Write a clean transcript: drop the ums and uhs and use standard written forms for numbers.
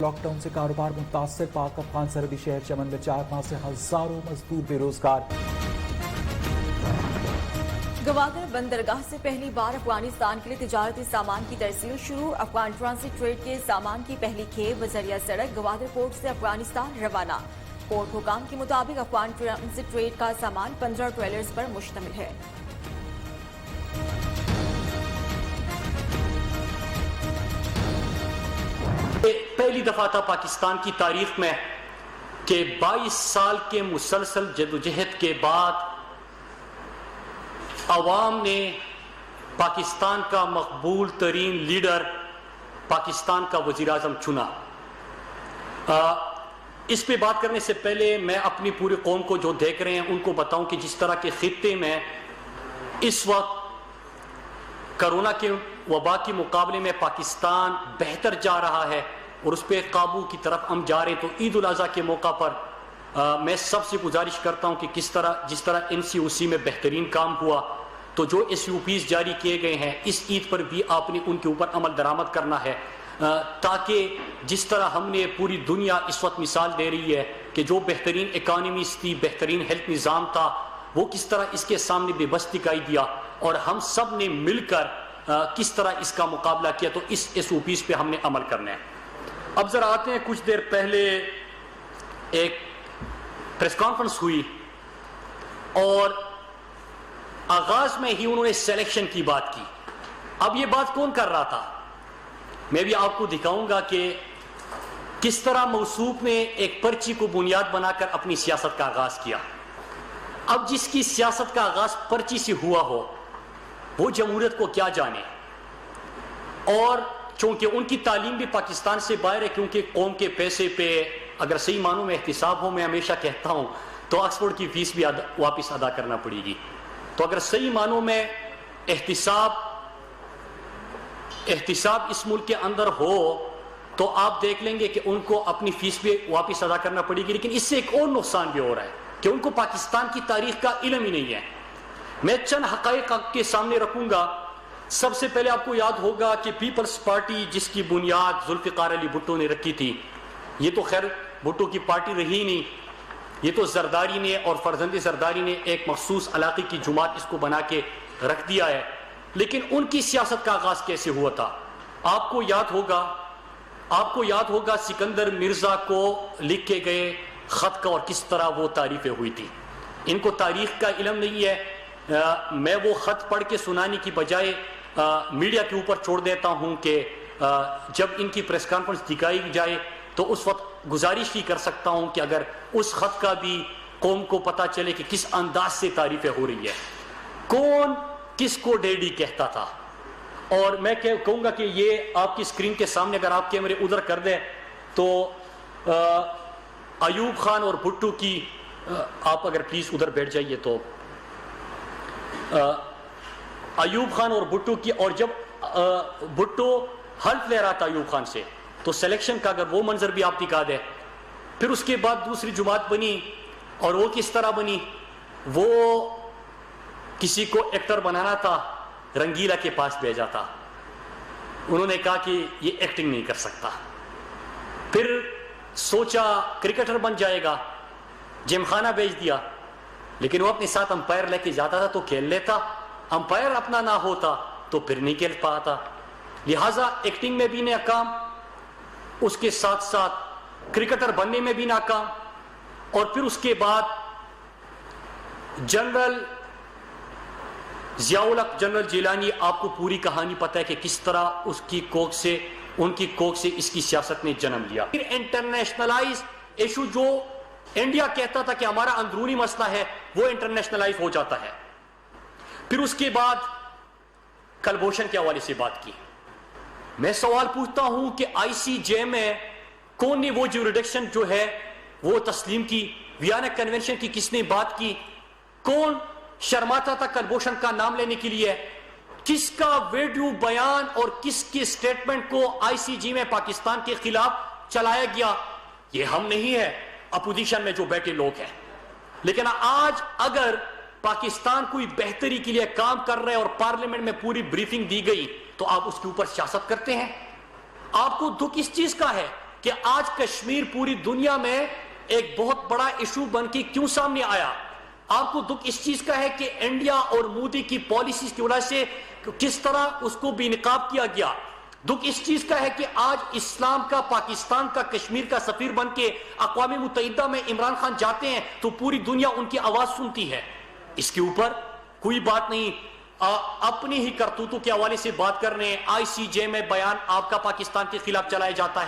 Lock down سے کاروبار متاثر، پاک افغان سرحدی شہر چمن میں 4 ماہ سے ہزاروں مزدور بے روزگار۔ گوادر بندرگاہ سے پہلی بار افغانستان کے لیے تجارتی سامان کی ترسیل شروع، افغان ٹرانزٹ ٹریڈ کے سامان کی پہلی کھیپ بذریعہ سڑک گوادر پورٹ سے افغانستان روانہ۔ پورٹ حکام کے مطابق افغان ٹرانزٹ ٹریڈ کا سامان 15 ٹریلرز پر مشتمل ہے۔ پہلی دفعہ تھا پاکستان کی تاریخ میں کہ 22 سال کے مسلسل جدوجہد کے بعد عوام نے پاکستان کا مقبول ترین لیڈر پاکستان کا وزیر اعظم چنا۔ اس پہ بات کرنے سے پہلے میں اپنی پوری قوم کو جو دیکھ رہے ہیں ان کو بتاؤں کہ جس طرح کے خطے میں اس وقت کرونا کے وبا کے مقابلے میں پاکستان بہتر جا رہا ہے اور اس پہ قابو کی طرف ہم جا رہے ہیں، تو عید الاضحیٰ کے موقع پر میں سب سے گزارش کرتا ہوں کہ جس طرح NCOC میں بہترین کام ہوا، تو جو SUPs جاری کیے گئے ہیں اس عید پر بھی آپ نے ان کے اوپر عمل درآمد کرنا ہے، تاکہ جس طرح ہم نے پوری دنیا اس وقت مثال دے رہی ہے کہ جو بہترین اکانومیز تھی، بہترین ہیلتھ نظام تھا، وہ کس طرح اس کے سامنے بے بس دکھائی دیا، اور ہم سب نے مل کر کس طرح اس کا مقابلہ کیا، تو اس SOPs پہ ہم نے عمل کرنا ہے۔ اب ذرا آتے ہیں، کچھ دیر پہلے ایک پریس کانفرنس ہوئی اور آغاز میں ہی انہوں نے سلیکشن کی بات کی۔ اب یہ بات کون کر رہا تھا؟ میں بھی آپ کو دکھاؤں گا کہ کس طرح موصوف نے ایک پرچی کو بنیاد بنا کر اپنی سیاست کا آغاز کیا۔ اب جس کی سیاست کا آغاز پرچی سے ہوا ہو وہ جمہوریت کو کیا جانے، اور چونکہ ان کی تعلیم بھی پاکستان سے باہر ہے، کیونکہ قوم کے پیسے پہ اگر صحیح معنوں میں احتساب ہو، میں ہمیشہ کہتا ہوں تو آکسفورڈ کی فیس بھی واپس ادا کرنا پڑے گی، تو اگر صحیح معنوں میں احتساب اس ملک کے اندر ہو تو آپ دیکھ لیں گے کہ ان کو اپنی فیس بھی واپس ادا کرنا پڑے گی۔ لیکن اس سے ایک اور نقصان بھی ہو رہا ہے کہ ان کو پاکستان کی تاریخ کا علم ہی نہیں ہے۔ میں چند حقائق آپ کے سامنے رکھوں گا۔ سب سے پہلے آپ کو یاد ہوگا کہ پیپلز پارٹی جس کی بنیاد ذوالفقار علی بھٹو نے رکھی تھی، یہ تو خیر بھٹو کی پارٹی رہی نہیں، یہ تو زرداری نے اور فرزند زرداری نے ایک مخصوص علاقے کی جماعت اس کو بنا کے رکھ دیا ہے۔ لیکن ان کی سیاست کا آغاز کیسے ہوا تھا؟ آپ کو یاد ہوگا سکندر مرزا کو لکھ کے گئے خط کا اور کس طرح وہ تعریفیں ہوئی تھی۔ ان کو تاریخ کا علم نہیں ہے، میں وہ خط پڑھ کے سنانے کی بجائے میڈیا کے اوپر چھوڑ دیتا ہوں کہ جب ان کی پریس کانفرنس دکھائی جائے تو اس وقت گزارش ہی کر سکتا ہوں کہ اگر اس خط کا بھی قوم کو پتا چلے کہ کس انداز سے تعریفیں ہو رہی ہے، کون کس کو ڈیڈی کہتا تھا۔ اور میں کہوں گا کہ یہ آپ کی اسکرین کے سامنے اگر آپ کیمرے ادھر کر دیں تو ایوب خان اور بھٹو کی، آپ اگر پلیز ادھر بیٹھ جائیے، تو ایوب خان اور بھٹو کی، اور جب بھٹو حلف لے رہا تھا ایوب خان سے تو سلیکشن کا اگر وہ منظر بھی آپ دکھا دیں۔ پھر اس کے بعد دوسری جماعت بنی، اور وہ کس طرح بنی؟ وہ کسی کو ایکٹر بنانا تھا، رنگیلا کے پاس بھیجا تھا، انہوں نے کہا کہ یہ ایکٹنگ نہیں کر سکتا۔ پھر سوچا کرکٹر بن جائے گا، جم خانہ بھیج دیا، لیکن وہ اپنے ساتھ امپائر لے کے جاتا تھا تو کھیل لیتا، امپائر اپنا نہ ہوتا تو پھر نہیں کھیل پاتا، لہٰذا ایکٹنگ میں بھی ناکام، اس کے ساتھ ساتھ کرکٹر بننے میں بھی ناکام۔ اور پھر اس کے بعد جنرل ضیاء الحق، جنرل جیلانی، آپ کو پوری کہانی پتہ ہے کہ کس طرح ان کی کوکھ سے اس کی سیاست نے جنم لیا۔ پھر انٹرنیشنلائز ایشو، جو انڈیا کہتا تھا کہ ہمارا اندرونی مسئلہ ہے، وہ انٹرنیشنلائز ہو جاتا ہے۔ پھر اس کے بعد کلبھوشن کے حوالے سے بات کی۔ میں سوال پوچھتا ہوں کہ ICJ میں کون نے وہ جوریڈکشن جو ہے وہ تسلیم کی؟ ویانا کنونشن کی کس نے بات کی؟ کون شرماتا تھا کلبھوشن کا نام لینے کے لیے؟ کس کا ویڈیو بیان اور کس کے سٹیٹمنٹ کو ICJ میں پاکستان کے خلاف چلایا گیا؟ یہ ہم نہیں ہے، اپوزیشن میں جو بیٹھے لوگ ہیں۔ لیکن آج اگر پاکستان کوئی بہتری کے لیے کام کر رہے اور پارلیمنٹ میں پوری بریفنگ دی گئی تو آپ اس کے اوپر سیاست کرتے ہیں؟ آپ کو دکھ اس چیز کا ہے کہ آج کشمیر پوری دنیا میں ایک بہت بڑا ایشو بن کے کیوں سامنے آیا؟ آپ کو دکھ اس چیز کا ہے کہ انڈیا اور مودی کی پالیسیز کی وجہ سے کس طرح اس کو بے نقاب کیا گیا۔ دکھ اس چیز کا ہے کہ آج اسلام کا پاکستان کا کشمیر کا سفیر بن کے اقوام متحدہ میں عمران خان جاتے ہیں تو پوری دنیا ان کی آواز سنتی ہے۔ اس کے اوپر کوئی بات نہیں، اپنی ہی کرتوتوں کے حوالے سے بات کرنے، ICJ میں بیان آپ کا پاکستان کے خلاف چلایا جاتا ہے۔